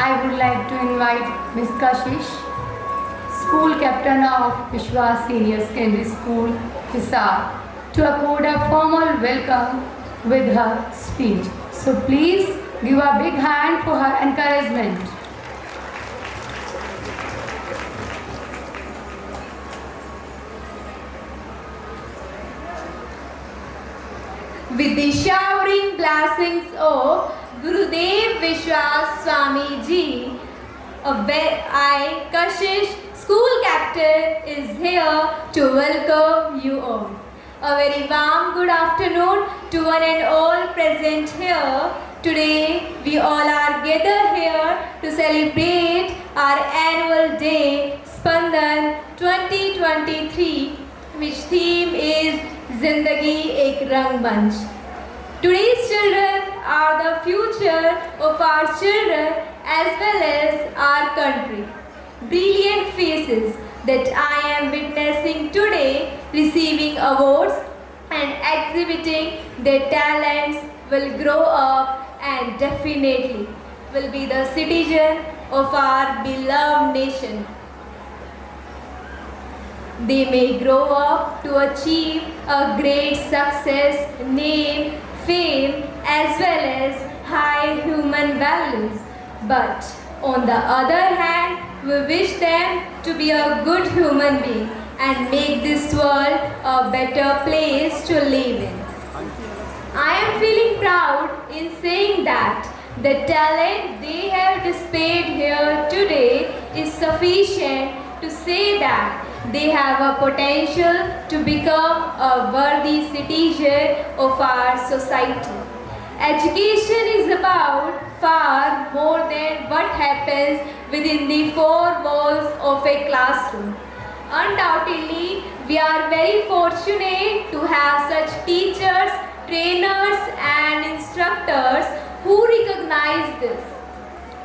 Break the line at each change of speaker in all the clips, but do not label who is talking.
I would like to invite Ms. Kashish, School Captain of Vishwas Senior Secondary School, Hisar, to accord a formal welcome with her speech. So please give a big hand for her encouragement.
With the showering blessings of Gurudev Vishwas Swami Ji, I, Kashish, School Captain, is here to welcome you all. A very warm good afternoon to one and all present here. Today, we all are gathered here to celebrate our annual day, Spandan 2023, which theme is Zindagi Ek Rang Manch. Today's children are the future of our children as well as our country. Brilliant faces that I am witnessing today receiving awards and exhibiting their talents will grow up and definitely will be the citizen of our beloved nation. They may grow up to achieve a great success, name, fame, as well as high human values. But on the other hand, we wish them to be a good human being and make this world a better place to live in. I am feeling proud in saying that the talent they have displayed here today is sufficient to say that they have a potential to become a worthy citizen of our society. Education is about far more than what happens within the four walls of a classroom. Undoubtedly, we are very fortunate to have such teachers, trainers and instructors who recognize this.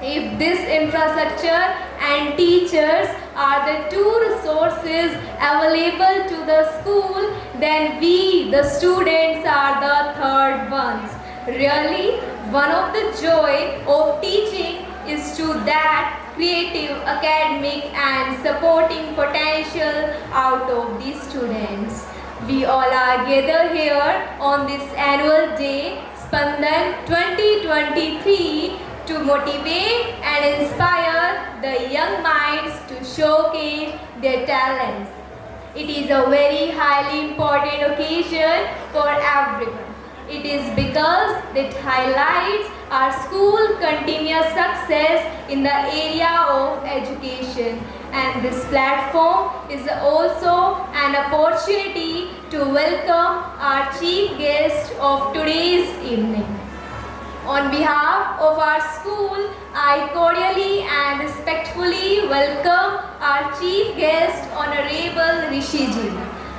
If this infrastructure and teachers are the two resources available to the school, then we, the students, are the third ones. Really, one of the joy of teaching is to that creative, academic and supporting potential out of these students. We all are gathered here on this annual day, Spandan 2023, to motivate and inspire the young minds to showcase their talents. It is a very highly important occasion for everyone. It is because it highlights our school continuous success in the area of education, and this platform is also an opportunity to welcome our chief guest of today's evening. On behalf of our school, I cordially and respectfully welcome our chief guest, Honorable Rishi Ji.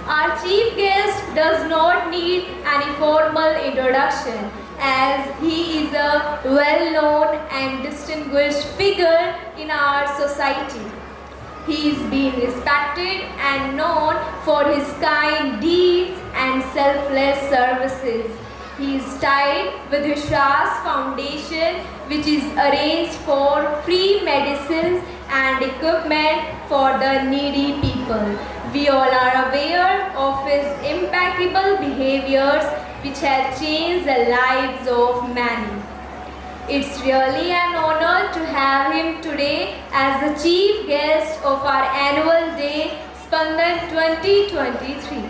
Our chief guest does not need any formal introduction as he is a well-known and distinguished figure in our society. He is being respected and known for his kind deeds and selfless services. He is tied with Vishwas Foundation, which is arranged for free medicines and equipment for the needy people. We all are aware of his impeccable behaviors which have changed the lives of many. It's really an honor to have him today as the chief guest of our annual day, Spandan 2023.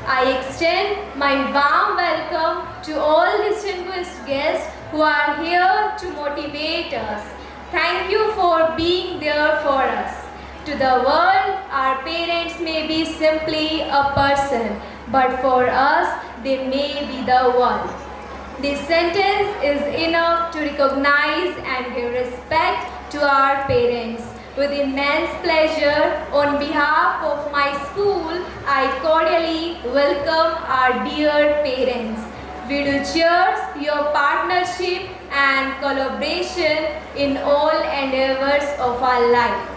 I extend my warm welcome to all distinguished guests who are here to motivate us. Thank you for being there for us. To the world, our parents may be simply a person, but for us, they may be the world. This sentence is enough to recognize and give respect to our parents. With immense pleasure, on behalf of my school, I cordially welcome our dear parents. We do cheers your partnership and collaboration in all endeavors of our life.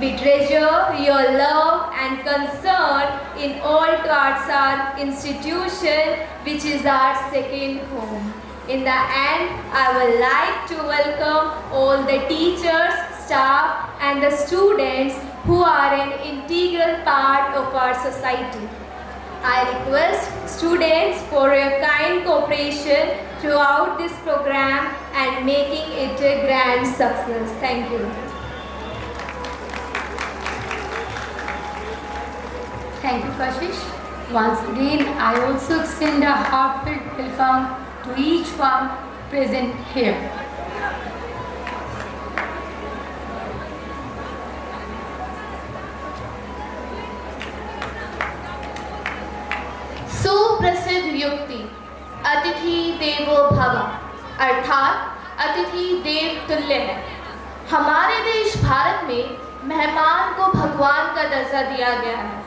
We treasure your love and concern in all towards our institution, which is our second home. In the end, I would like to welcome all the teachers, staff, and the students who are an integral part of our society. I request students for your kind cooperation throughout this program and making it a grand success. Thank you.
Thank you, Kashish. Once again, I also extend a heartfelt welcome to each one present here.
सुप्रसिद्ध युक्ति अतिथि देवो भव अर्थात अतिथि देव तुल्य है। हमारे देश भारत में मेहमान को भगवान का दर्जा दिया गया है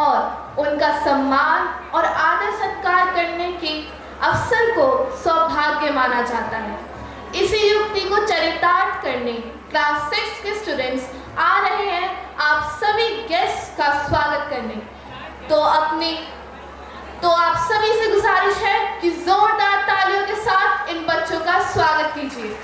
और उनका सम्मान और आदर सत्कार करने के अवसर को सौभाग्य माना जाता है। इसी युक्ति को चरितार्थ करने क्लास 6 के स्टूडेंट्स आ रहे हैं आप सभी गेस्ट का स्वागत करने। तो आप सभी से गुजारिश है कि जोरदार तालियों के साथ इन बच्चों का स्वागत कीजिए।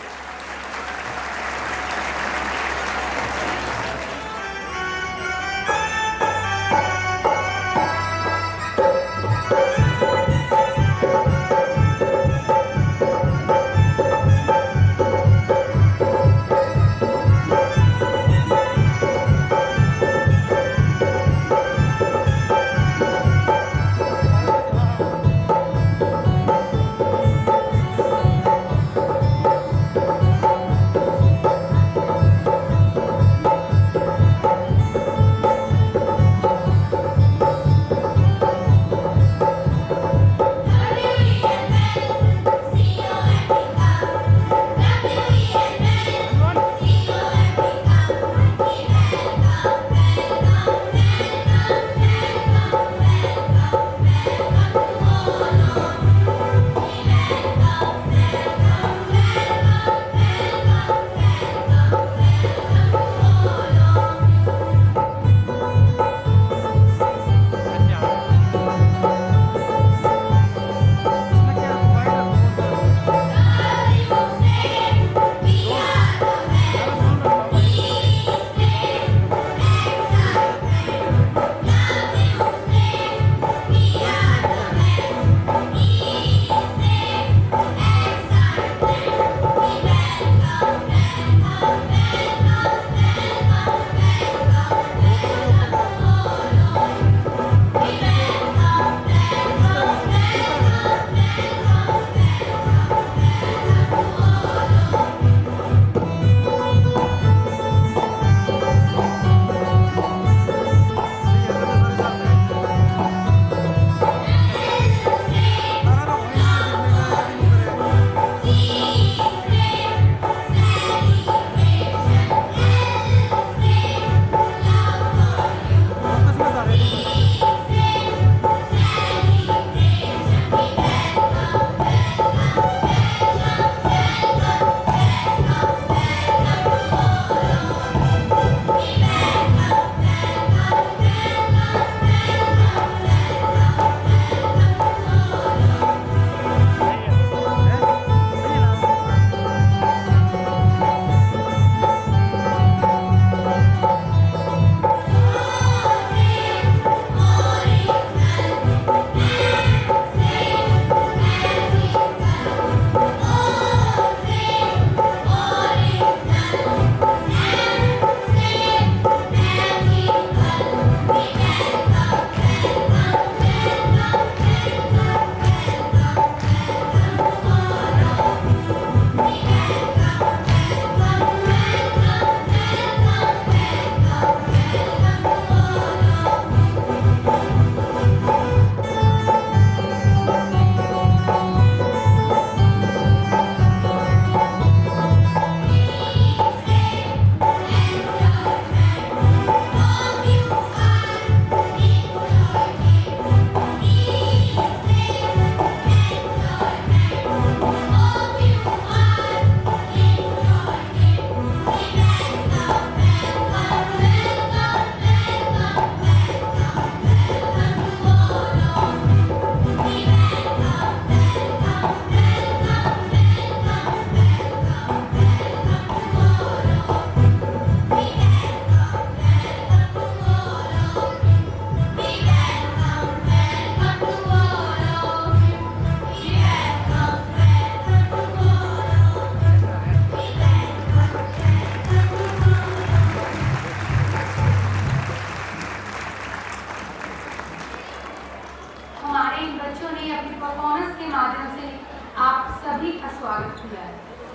है।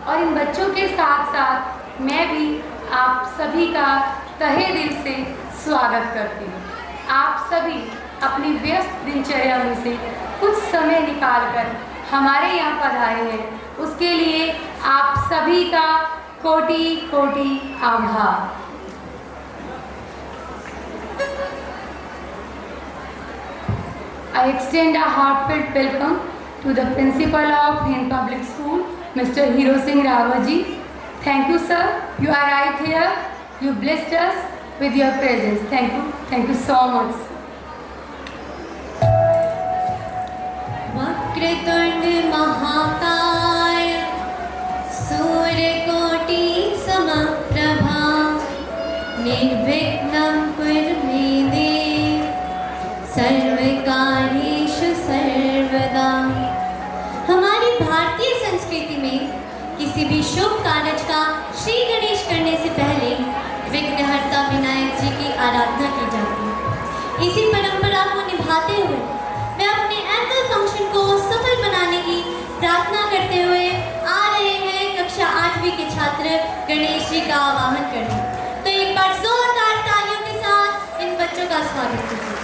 और इन बच्चों के साथ साथ मैं भी आप सभी का तहे दिल से स्वागत करती हूँ। आप सभी अपनी व्यस्त दिनचर्या में से कुछ समय निकालकर हमारे यहाँ पधारे हैं, उसके लिए आप सभी का कोटि कोटि आभार। I extend a heartfelt welcome to the Principal of Hind Public School, Mr. Hero Singh Rawaji. Thank you, sir. You are right here. You blessed us with your presence. Thank you. Thank you so much.
Vakratunda महाकाय सूर्यकोटि समप्रभा निर्विघ्नं कुरु मे देव सर्वकार्येषु सर्वदा। हमारी भारतीय संस्कृति में किसी भी शुभ कार्य का श्री गणेश करने से पहले विघ्नहर्ता विनायक जी की आराधना की जाती है। इसी परंपरा को निभाते हुए मैं अपने एनुअल फंक्शन को सफल बनाने की प्रार्थना करते हुए आ रहे हैं कक्षा 8वीं के छात्र गणेश जी का आवाहन करने। तो एक बार जोरदार तालियों के साथ इन बच्चों का स्वागत कीजिए।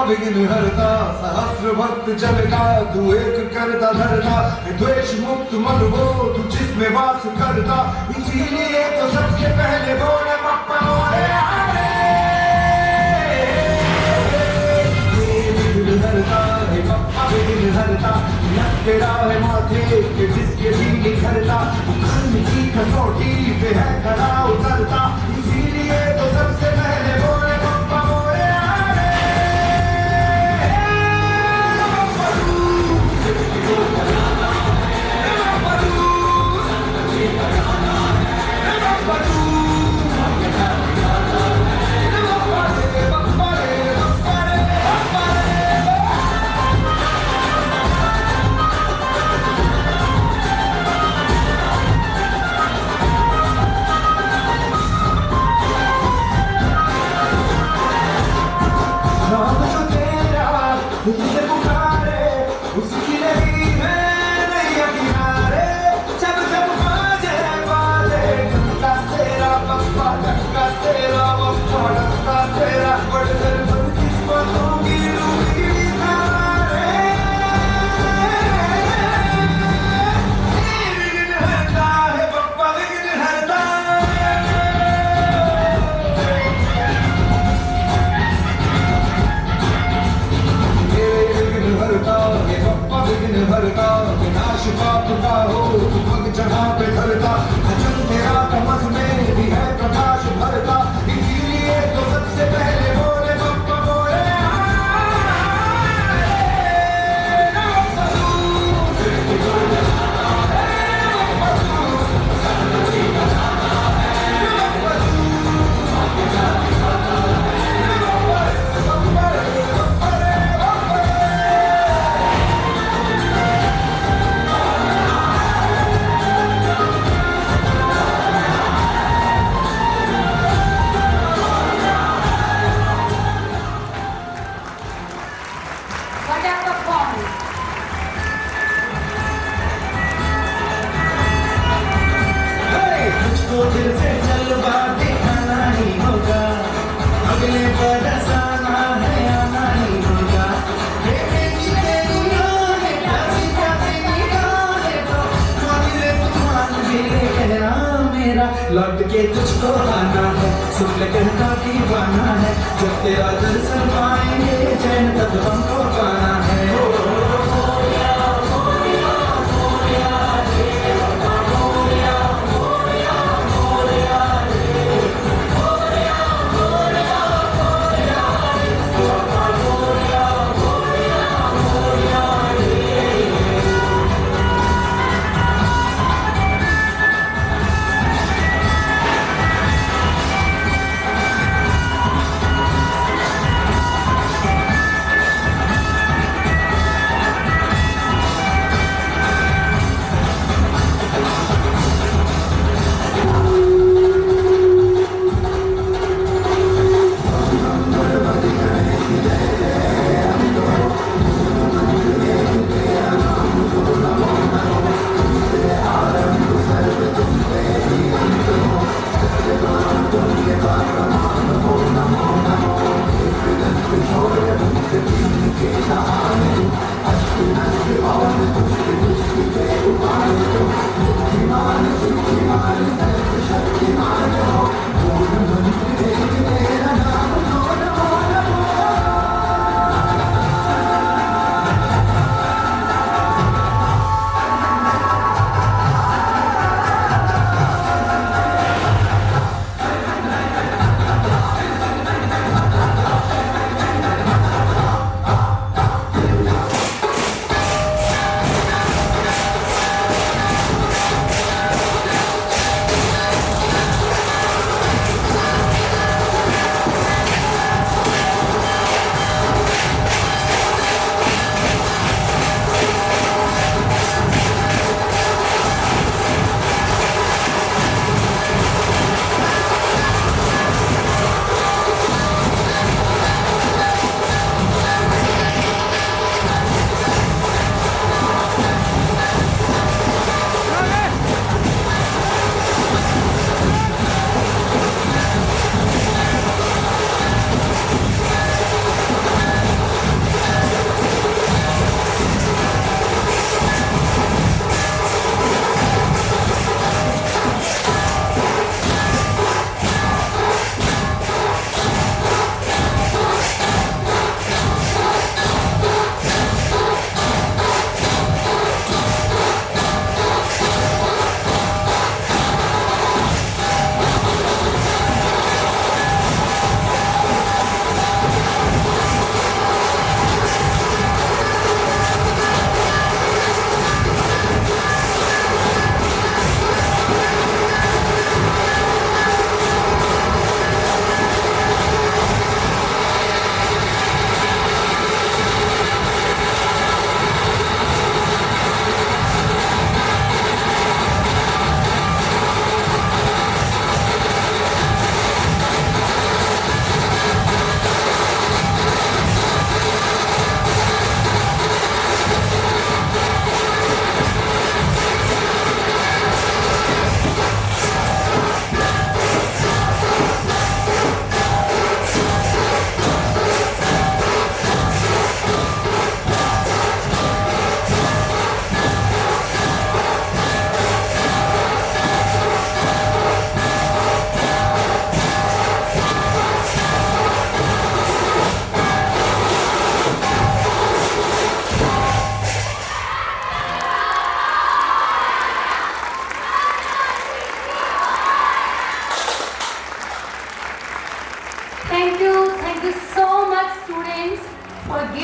विघ्न हरता सहस्र भक्त जन का तू एक करता धरता द्वेष मुक्त मन वो तू जिसमें वास करता इसीलिए तो सबसे पहले बोले पप्पा बोले विघ्न हरता पप्पा विघ्न विघ्न हरता, लग तेरा है माथे के जिसके भी निखरता, कर्म की कसौटी पे है खड़ा उतरता, इसीलिए तो सबसे पहले बोले बप्पा मोरया रे। तुझसे पुकारे उसकी नहीं है नैया किनारे, जब जब बाजे वाले डंका तेरा बप्पा, डंका तेरा बप्पा, डंका तेरा बढ़कर बदकिस्मतों की डूबी सवारे। विघ्न हरता है बप्पा, विघ्न हरता, विघ्न भरता, विनाश पाप का हो तू पग जहाँ पे धरता, भजन तेरा तमस में भी है प्रकाश भरता, इसीलिए तो सबसे पहले बोले बप्पा बोले
What a performance!
मुझको दिल से जलवा दिखाना ही होगा, अगले बरस आना है आना ही होगा, देखेगी तेरी राहें प्यासी प्यासी निगाहें तो काबिले तूफान भी कहना मेरा, लौट के तुझको आना है, सुन ले कहता दीवाना है, जब तेरा दर्शन पाएंगे चैन तब हमको पाना है।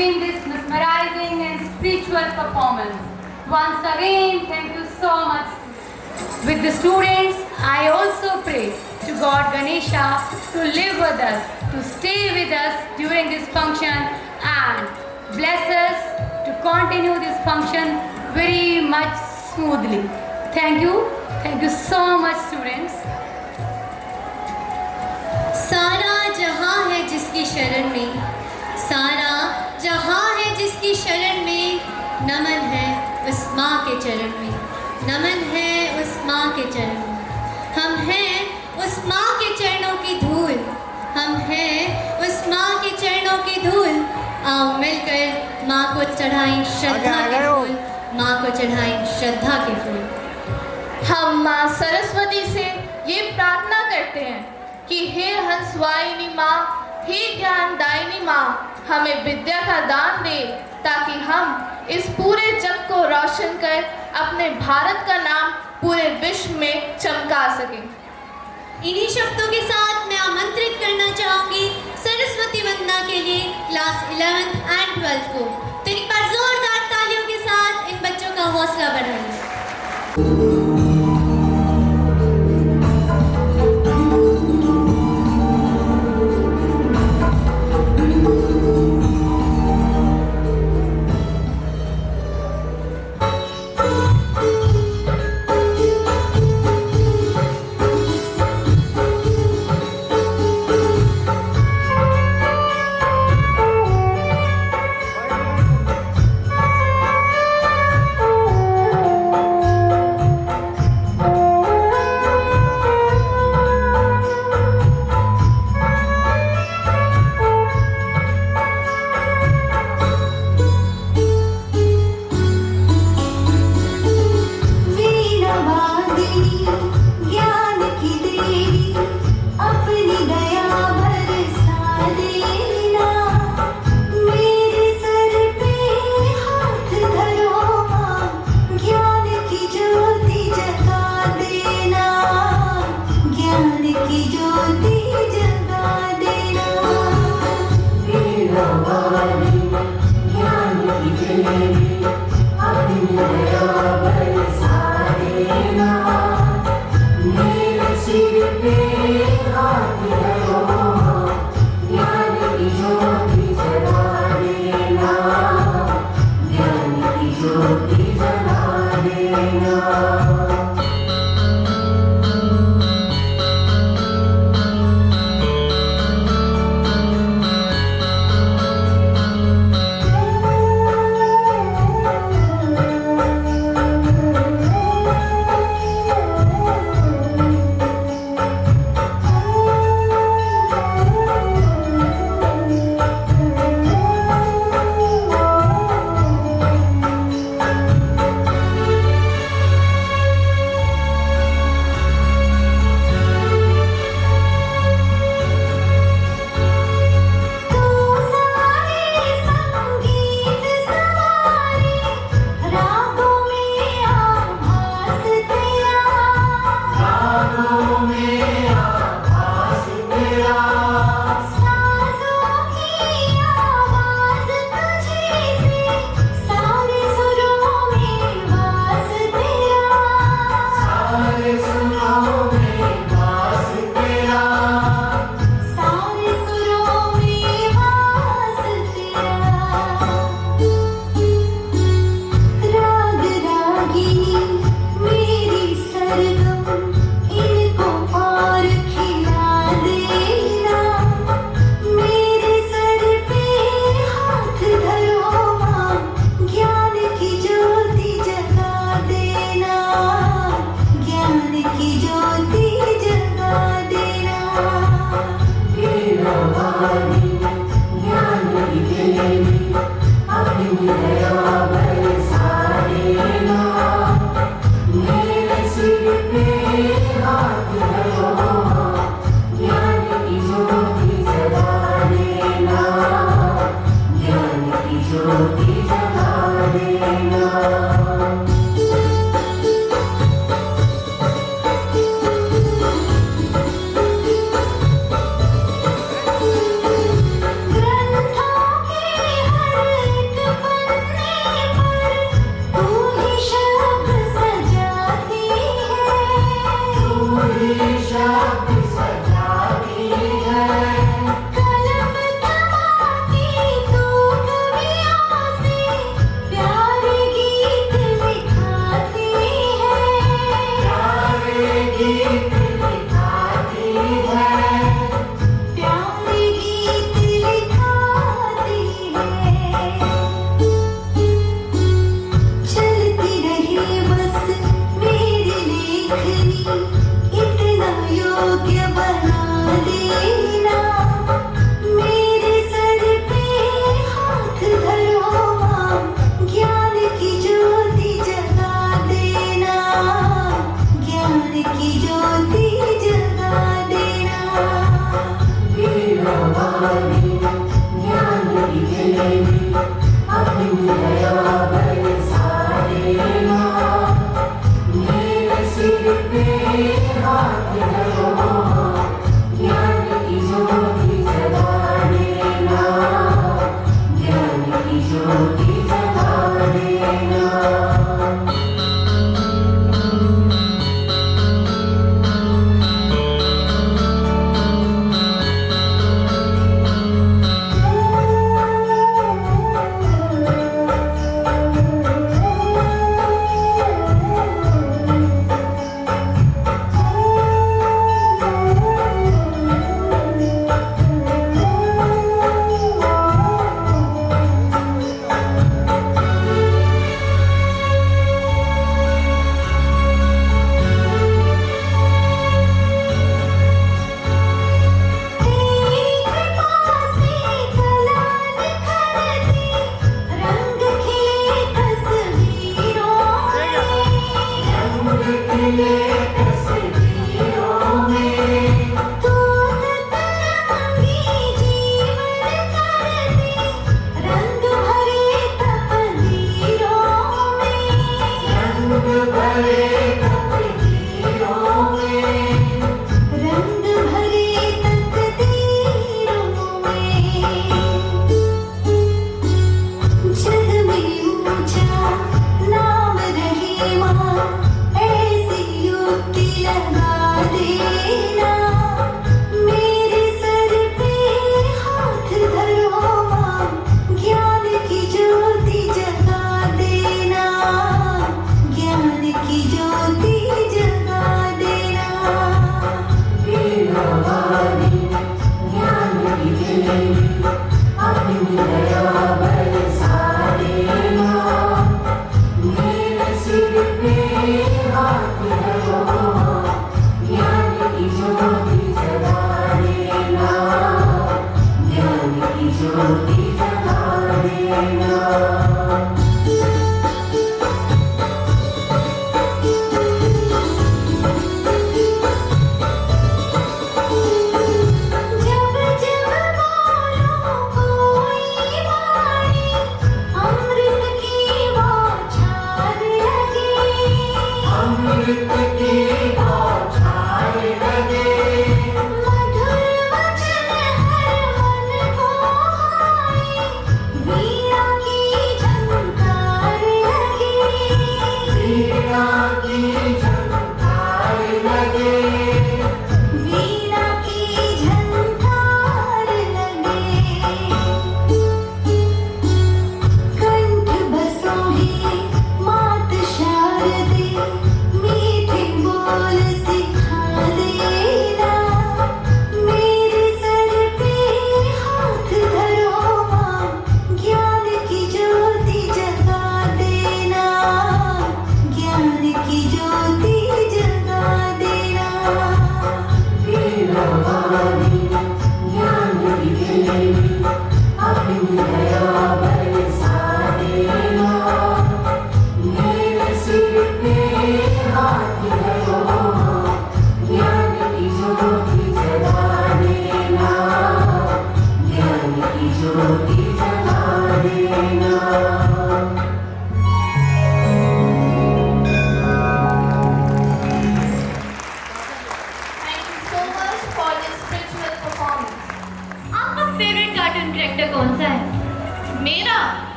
giving this mesmerizing and spiritual performance. Once again, thank you so much. With the students, I also pray to God Ganesha to live with us, to stay with us during this function and bless us to continue this function very much smoothly. Thank you so much students.
सारा जहां है जिसकी शरण में, सारा जहां है जिसकी शरण में, नमन है उस माँ के चरण में, नमन है उस माँ के चरण में। हम हैं उस माँ के चरणों की धूल, हम हैं उस माँ के चरणों की धूल। आओ मिलकर माँ को चढ़ाएं श्रद्धा के फूल, माँ को चढ़ाएं श्रद्धा के फूल।
हम माँ सरस्वती से ये प्रार्थना करते हैं कि हे हंसवाहिनी माँ, हे ज्ञानदायिनी माँ, हमें विद्या का दान दे ताकि हम इस पूरे जग को रोशन कर अपने भारत का नाम पूरे विश्व में चमका सकें।
इन्हीं शब्दों के साथ मैं आमंत्रित करना चाहूँगी सरस्वती वंदना के लिए क्लास 11th and 12th को। तो एक बार जोरदार तालियों के साथ इन बच्चों का हौसला बढ़ाएं।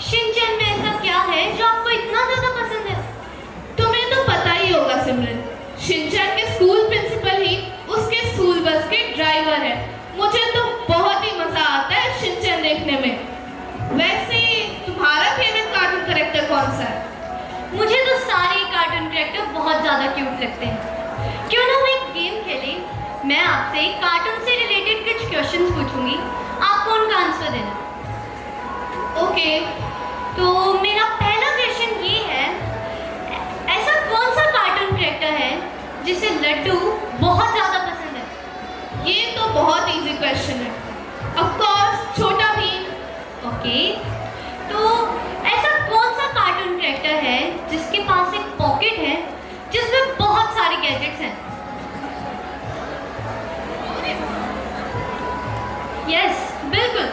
शिनचैन में ऐसा क्या है जो आपको इतना ज्यादा पसंद है?
कैरेक्टर बहुत ज़्यादा क्यूट लगते हैं। क्यों ना हम एक गेम खेलें? मैं आपसे कार्टून से रिलेटेड कुछ क्वेश्चंस पूछूंगी, आपको उनका आंसर देना। ओके, तो मेरा पहला क्वेश्चन ये है, ऐसा कौन सा कार्टून कैरेक्टर है जिसे लड्डू बहुत ज़्यादा पसंद है?
ये तो बहुत इजी क्वेश्चन है। ऑफ कोर्स छोटा भीम।
ओके, तो ऐसा कौन सा कार्टून कैरेक्टर है जिसके पास एक पॉकेट है जिसमें बहुत सारे गैजेट्स हैं? यस, बिल्कुल।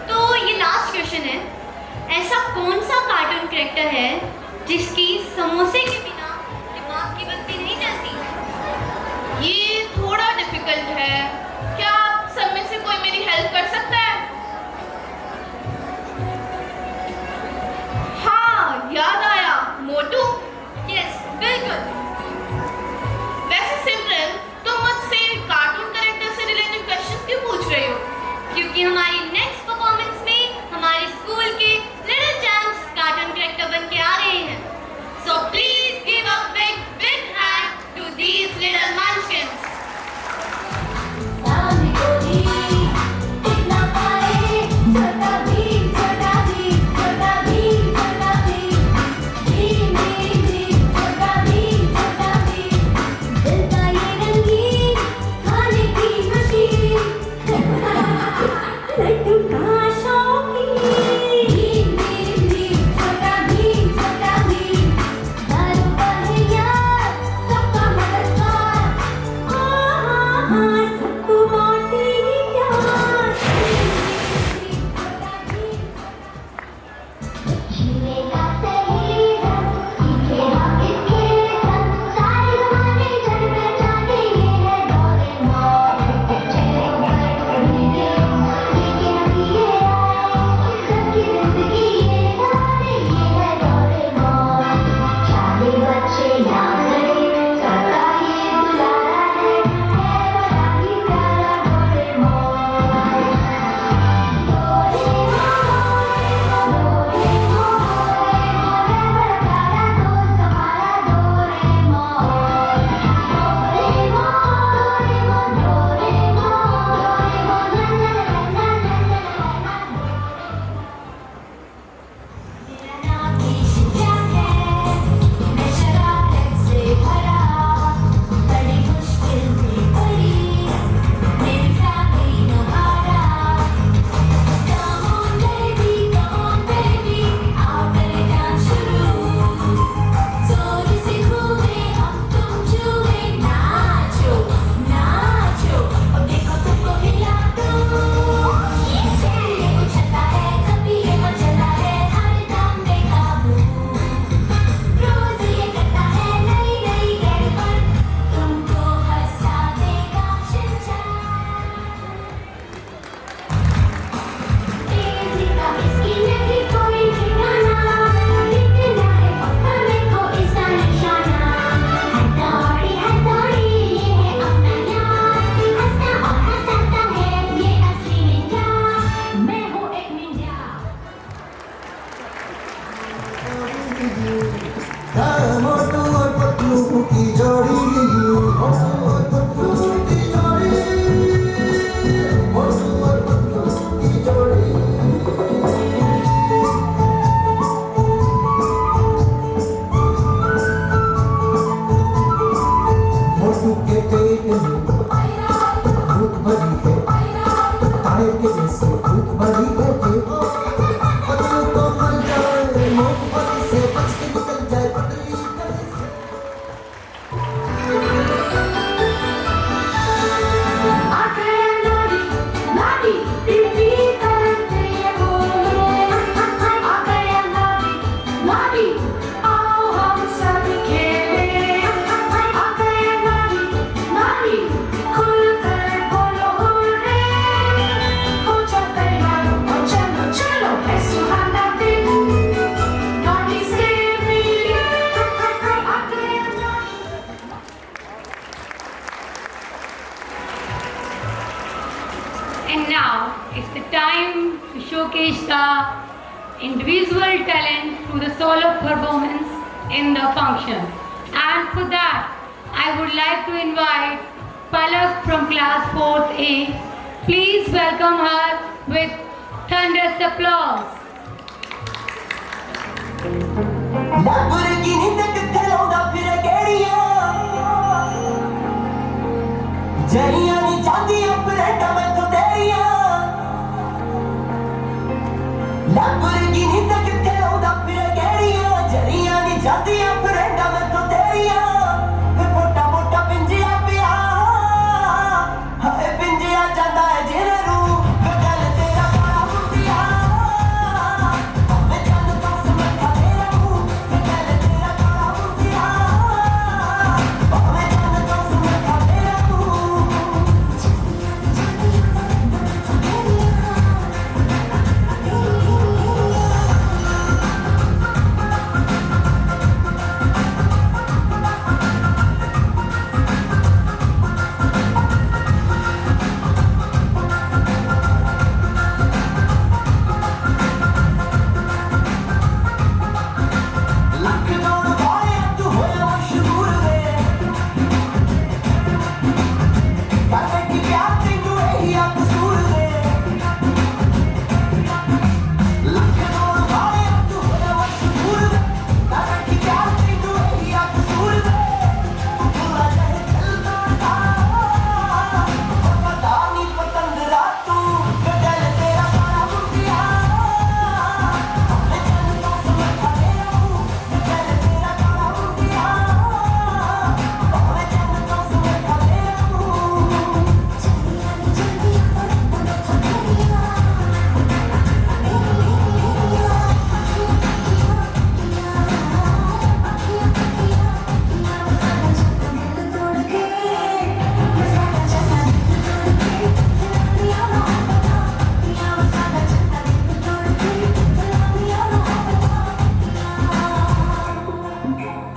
तो ये लास्ट क्वेश्चन है, ऐसा कौन सा कार्टून कैरेक्टर है जिसकी समोसे के बिना दिमाग की बत्ती नहीं जलती?
ये थोड़ा डिफिकल्ट है, क्या आप सब में से कोई मेरी हेल्प कर सकता है? हाँ, याद आया, मोटू।
यस, बिल्कुल।
वैसे सिमरन, तुम मुझसे कार्टून कैरेक्टर से रिलेटेड क्वेश्चंस क्यों पूछ रही हो?
क्योंकि हमारी नेक्स्ट परफॉर्मेंस में हमारे स्कूल के लिटिल चैंप्स कार्टून कैरेक्टर बन के आ रहे हैं। So please give a big hand to these little munchkins.
And now it's the time to showcase the individual talent through the solo performance in the function. And for that, I would like to invite Palak from class 4th A. Please welcome her with thunderous applause.
Lamborghini te kitte launda phire gediyan jariyan ni jandiyan prenda maitho teriyan Lamborghini te kitte launda phire gediyan jariyan ni jandiyan prenda maitho teriyan me mota mota pinjiya piya hae pinjiya janda hai jine ru me gal tera bada mundiya me jand to samajha tera hu me gal tera bada mundiya me jand to samajha tera hu lakh ਦੌੜ ਵਾਲਿਆ ਤੂੰ ਹੋਇਆ ਮਸ਼ਹੂਰ ਵੇ ਕਰਦੇ ਕੀ ਪਿਆਰ ਤੈਨੂੰ ਇਹੀ ਆ ਕਸੂਰ ਵੇ ਲੱਖ ਦੌੜ ਵਾਲਿਆ ਤੂੰ ਹੋਇਆ ਮਸ਼ਹੂਰ ਵੇ ਕਰਦੇ ਕੀ ਪਿਆਰ ਤੈਨੂੰ ਇਹੀ ਆ ਕਸੂਰ ਵੇ ਤੂੰ ਭੁੱਲਾ ਜਾਏ ਦਿਲ ਤੋੜਦਾ ਪਤਾ ਨਹੀਂ ਪਤੰਦਰਾ ਤੂੰ ਗਦਲ ਤੇਰਾ ਬੜਾ ਮੁੰਡਿਆ ਮੈਂ ਜਨ ਤੋਂ ਸਮਝਾ ਰਿਹਾ ਹੂੰ ਗਦਲ ਤੇਰਾ ਬੜਾ ਮੁੰਡਿਆ ਮੈਂ ਜਨ ਤੋਂ ਸਮਝਾ ਰਿਹਾ ਹੂੰ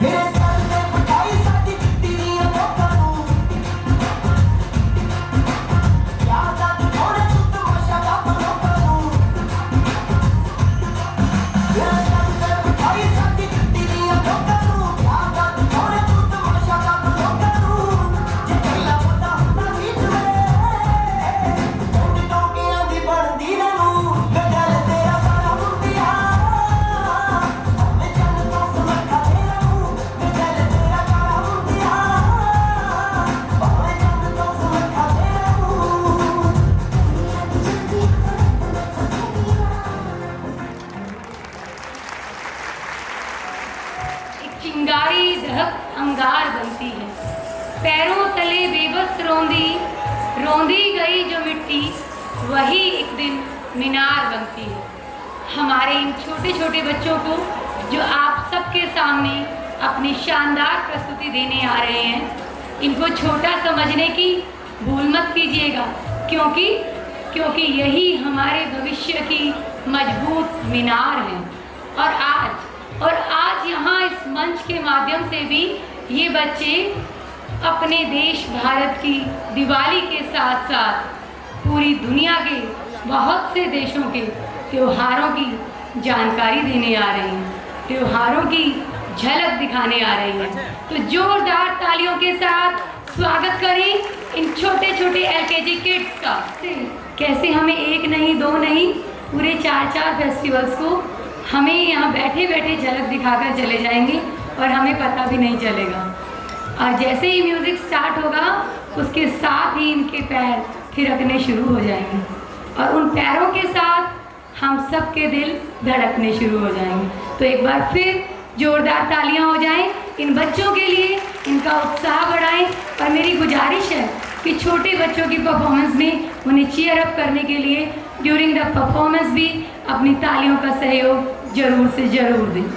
ਮੇਰੇ ਸਰ ਤੇ ਪਟਾਈ ਸਾਡੀ ਚਿੱਟੀ ਦੀਆਂ ਲੋਕਾਂ ਨੂੰ ਯਾਦ ਆ ਦਿਖਾਉਣੇ ਤੂੰ ਤਮਾਸ਼ਾ ਦਾ ਲੋਕਾਂ ਨੂੰ ਮੇਰੇ ਸਰ ਤੇ ਪਟਾਈ ਸਾਡੀ ਚਿੱਟੀ ਦੀਆਂ ਲੋਕਾਂ ਨੂੰ ਯਾਦ ਆ ਦਿਖਾਉਣੇ ਤੂੰ ਤਮਾਸ਼ਾ ਦਾ ਲੋਕਾਂ ਨੂੰ ਜੇ ਪਹਿਲਾ ਪਤਾ ਹੁੰਦਾ ਸੀ ਜਵੇ ਟੋਕੇ ਟੋਕਿਆਂ ਦੀ ਬਣਦੀ ਨਾ ਨੂੰ ਗਦਲ ਤੇਰਾ ਬੜਾ ਮੁੰਡਿਆ ਮੈਂ ਜਨ ਤੋਂ ਸਮਝਾ ਰਿਹਾ ਹੂੰ ਗਦਲ ਤੇਰਾ ਬੜਾ ਮੁੰਡਿਆ ਮੈਂ ਜਨ ਤੋਂ ਸਮਝਾ ਰਿਹਾ ਹੂੰ
एक चिंगारी दहक अंगार बनती है, पैरों तले बेबस रोंदी रोंदी गई जो मिट्टी वही एक दिन मीनार बनती है। हमारे इन छोटे छोटे बच्चों को जो आप सबके सामने अपनी शानदार प्रस्तुति देने आ रहे हैं, इनको छोटा समझने की भूल मत कीजिएगा, क्योंकि यही हमारे भविष्य की मजबूत मीनार है। और आज यहाँ इस मंच के माध्यम से भी ये बच्चे अपने देश भारत की दिवाली के साथ साथ पूरी दुनिया के बहुत से देशों के त्योहारों की जानकारी देने आ रहे हैं, त्योहारों की झलक दिखाने आ रहे हैं। तो जोरदार तालियों के साथ स्वागत करें इन छोटे छोटे LKG किड्स का। कैसे हमें एक नहीं दो नहीं पूरे 4 फेस्टिवल्स को हमें यहाँ बैठे बैठे झलक दिखाकर चले जाएंगे और हमें पता भी नहीं चलेगा। और जैसे ही म्यूज़िक स्टार्ट होगा उसके साथ ही इनके पैर थिरकने शुरू हो जाएंगे और उन पैरों के साथ हम सब के दिल धड़कने शुरू हो जाएंगे। तो एक बार फिर जोरदार तालियां हो जाएं इन बच्चों के लिए, इनका उत्साह बढ़ाएं। और मेरी गुजारिश है कि छोटे बच्चों की परफॉर्मेंस में उन्हें चीयर अप करने के लिए ड्यूरिंग द परफॉर्मेंस भी अपनी तालियों का सहयोग जरूर से जरूर दें।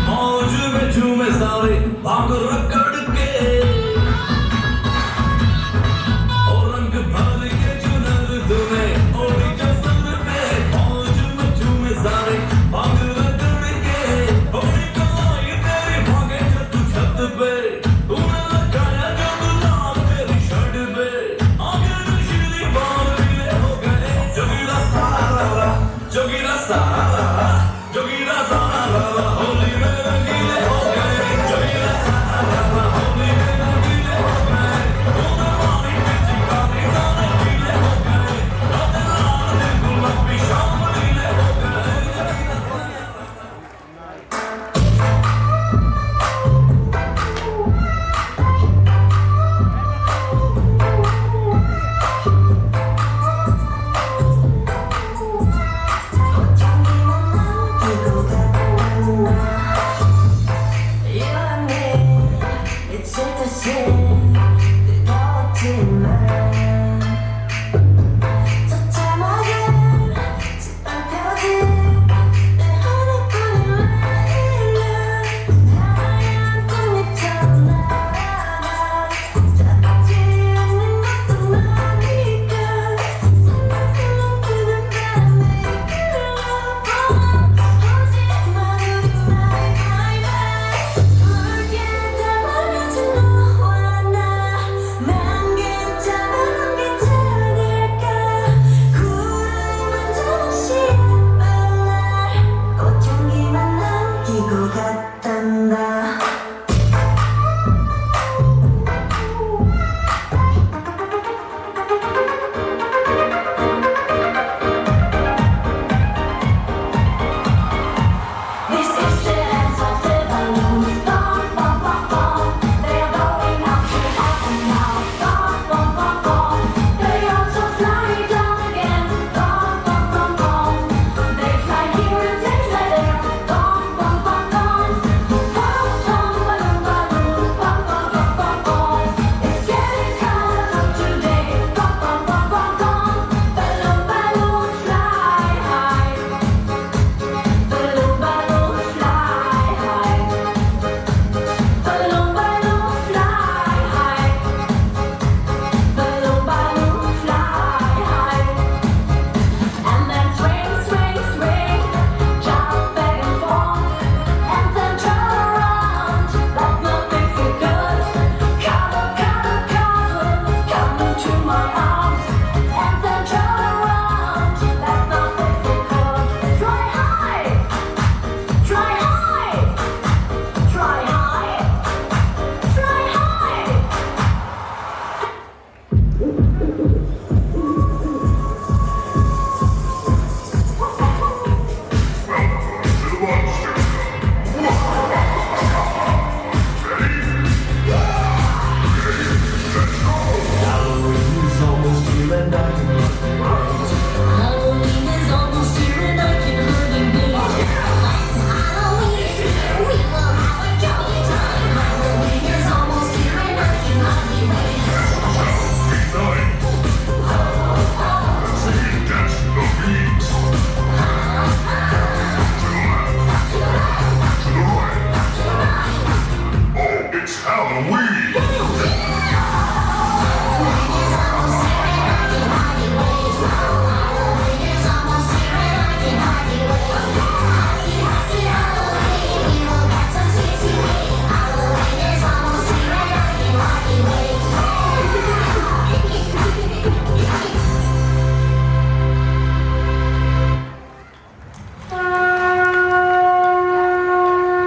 मौज में झूमे सारे भाग रगड़ के और रंग भर के चुनर धुने ओढ़ी जसर पे मौज में झूमे सारे भाग रगड़ के ओढ़ी कलाई तेरी भागे जब तू छत पे तूने लगाया जब लाल तेरी शर्ट पे आगे नशीली बाल नीले हो गए जोगीरा सारा जोगीरा सारा जोगीरा सारा होली में रंगीले हो गए जोगीरा सारा होली में रंगीले हो गए तूने मारी पिची काली सारे गीले हो गए रात लाल दिल गुलाबी शाम नीले हो गए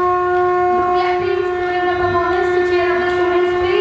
Clapping during the performance to cheer up the students, please.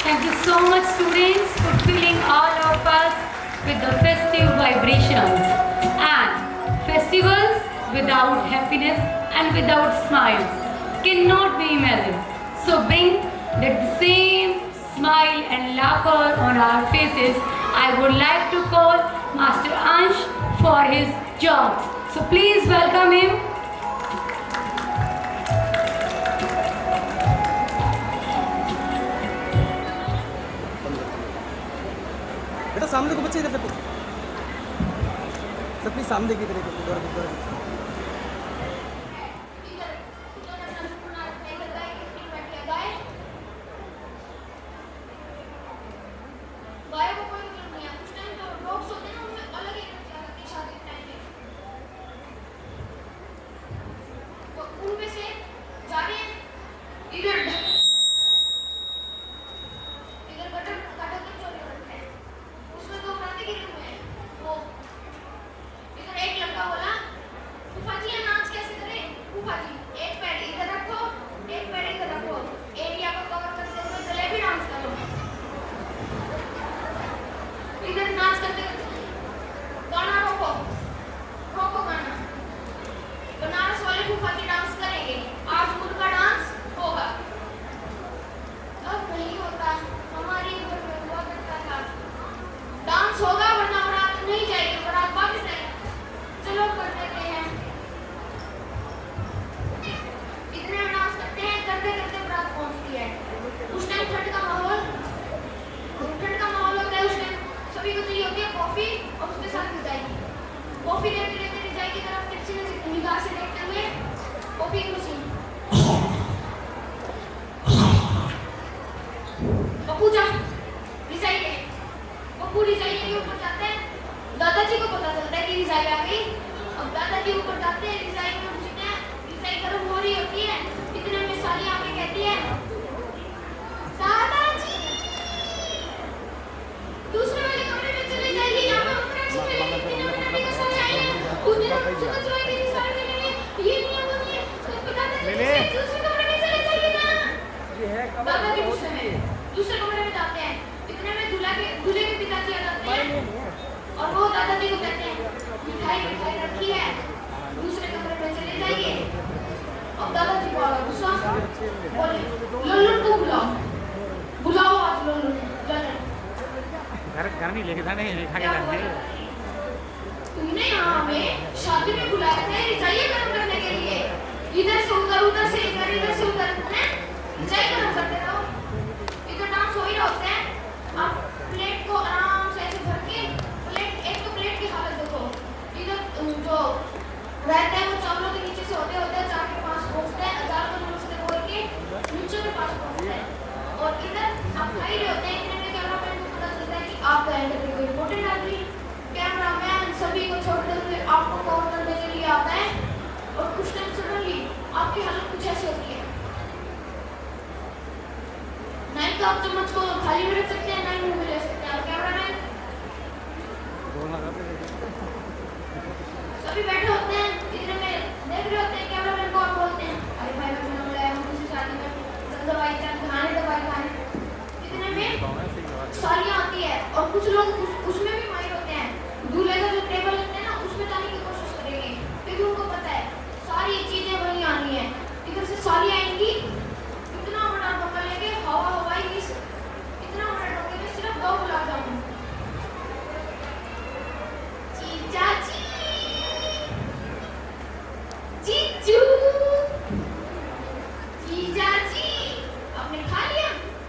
Thank you so much, students, for filling all of us with the festive vibrations. And festivals without happiness and without smiles cannot be imagined. So bring that same smile and laughter on our faces. I would like to call Master Ansh for his jobs. So please welcome him.
बेटा सामने को बच्चे इधर देखो सब please सामने की तरफ देखो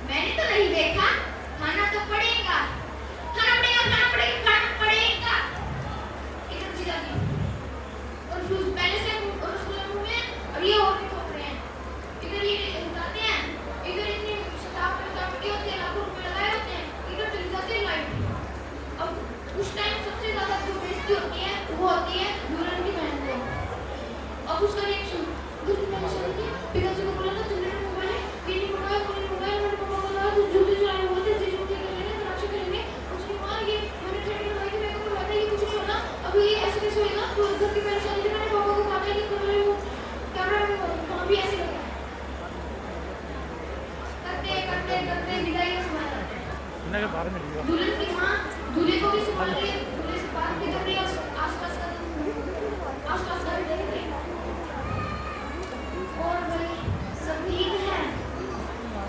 मैंने तो नहीं देखा, खाना तो पड़ेगा, खाना पड़ेगा, खाना पड़ेगा। दुल्हन की माँ दूल्हे को भी संभाल रही है, दूल्हे से बात भी कर रही है, आसपास का भी देख रही है। और भाई सब ठीक है,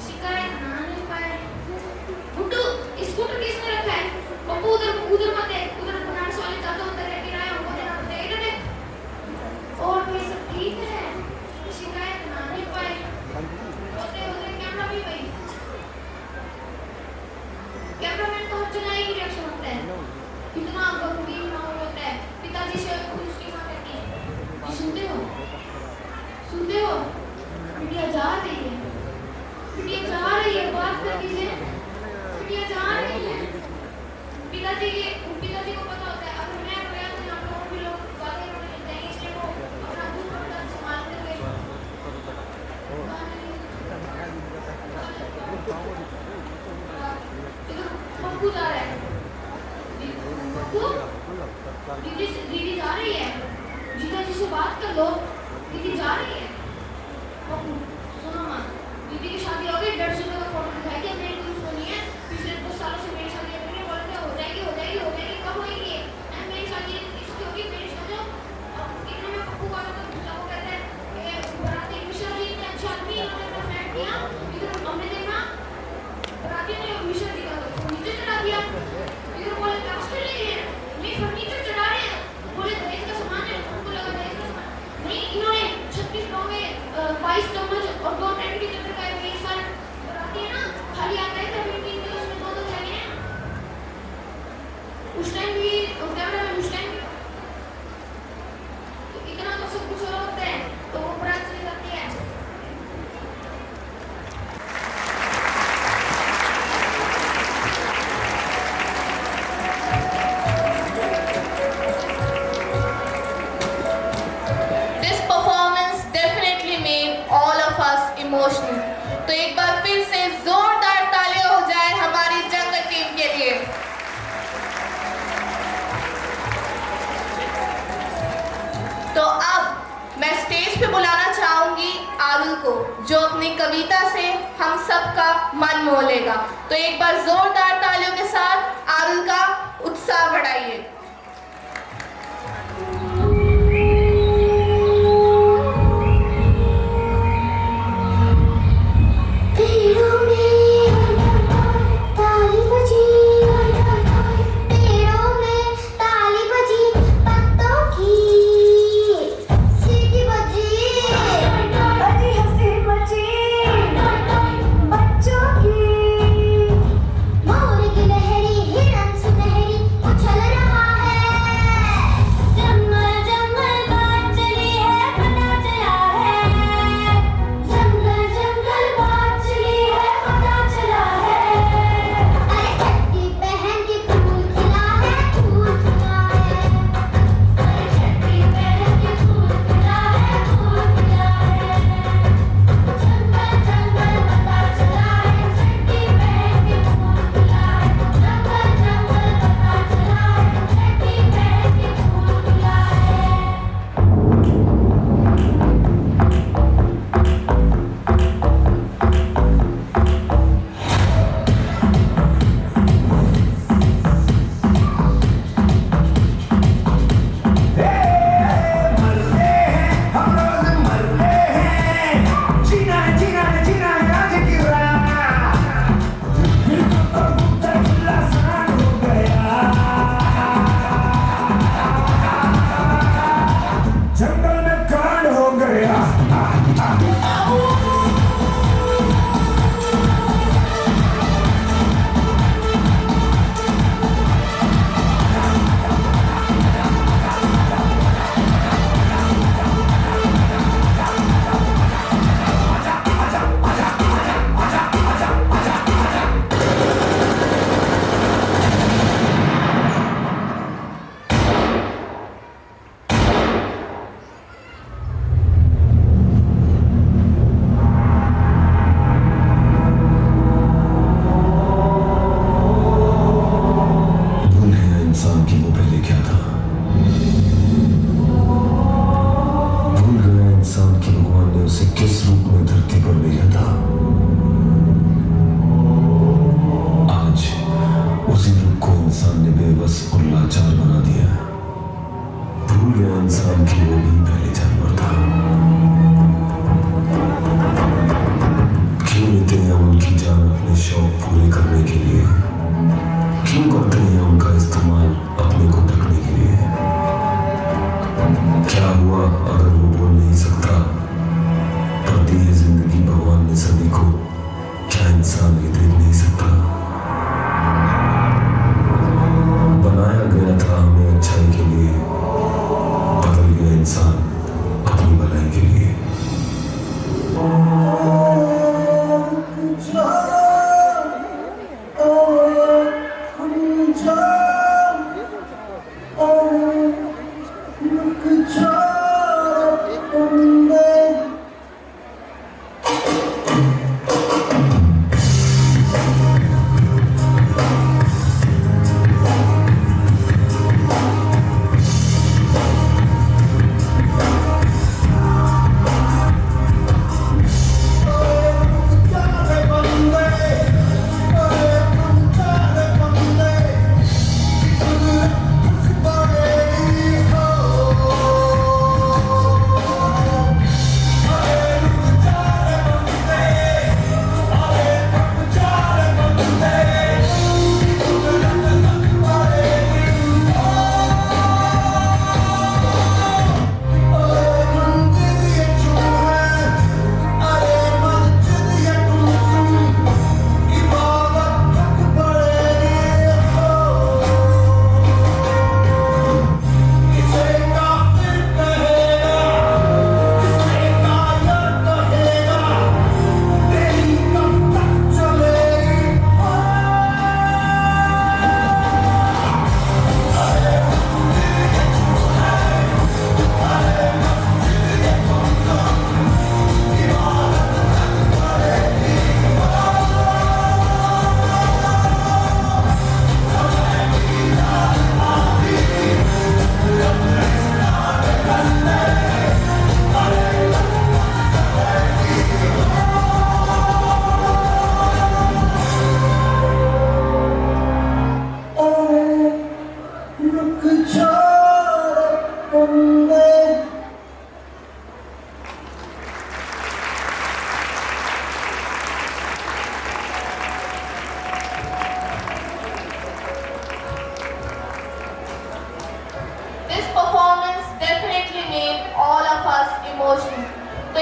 शिकायत ना ले पाए। गुड्डू स्कूटर किसने रखा है? पप्पू उधर मत देख, उधर बनारस वाले चाचा उधर रहते हैं, हमको देना पड़ता है, इधर देख। और भाई सब ठीक है, शिकायत ना ले पाए। होते कैमरा भी भाई, कैमरामैन को हर जगह एक ही रिएक्शन होता है, इतना गंभीर माहौल होता है। पिताजी से उसकी माँ कहती है, सुनते हो बिटिया जा रही है, बात कर लीजिए, बिटिया जा रही है। पिताजी को पता होता है अगर मैं गया तो हम लोग भी लोग बातें करने लग जाएंगे, इसलिए वो अपना दूध संभालते हुए पप्पू जा रहा है, दीदी जा रही है, जीजाजी से बात कर लो, दीदी जा रही है। पप्पू सुनो माँ, दीदी की शादी हो गई, 150 रुपये का फोटो दिखाई कि मेरी कोई सोनी है, पिछले 2 सालों से मेरी शादी है, बोलते हो जाएगी, कब होगी? मेरी शादी इसकी होगी, मेरी शादी। इतने में पप्पू का तो गुस्सा हो कहता है बराती मिश्रा जी इतने अच्छे आदमी, इन्होंने अपना फ्लैट दिया, इधर हमने देखा बराती ने मिश्रा जी का फर्नीचर चढ़ा दिया, इधर बोले प्लास्टर ले लिए, नहीं फर्नीचर चढ़ा रहे हैं, बोले दहेज का सामान है, उनको लगा दहेज का सामान नहीं, इन्होंने 36 गाँव में 22 चम्मच और 2 टेंट की चक्कर का एक साल बराती है ना, खाली आता है कभी भी उसमें 2 चले हैं। उस टाइम भी कैमरा में उस टाइम तो इतना तो सब कुछ हो होता है, तो वो बरात चली जाती है। This performance definitely made all of us emotional. तो एक बार फिर से जोरदार तालियां हो जाए हमारी जंग टीम के लिए। तो अब मैं स्टेज पे बुलाना चाहूंगी आरुल को, जो अपनी कविता से हम सबका मन मोह लेगा। तो एक बार जोरदार तालियों के साथ आरुल का उत्साह बढ़ाइए।
मोर की लहरी हिरन सुनहरी उछल रहा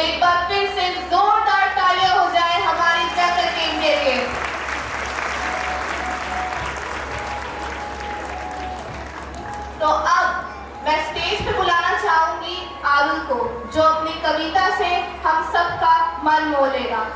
एक बार फिर से जोरदार तालियां हो जाए हमारी जंगल टीम के लिए। तो अब मैं स्टेज पे बुलाना चाहूंगी आरुल को, जो अपनी कविता से हम सबका मन मोह लेगा।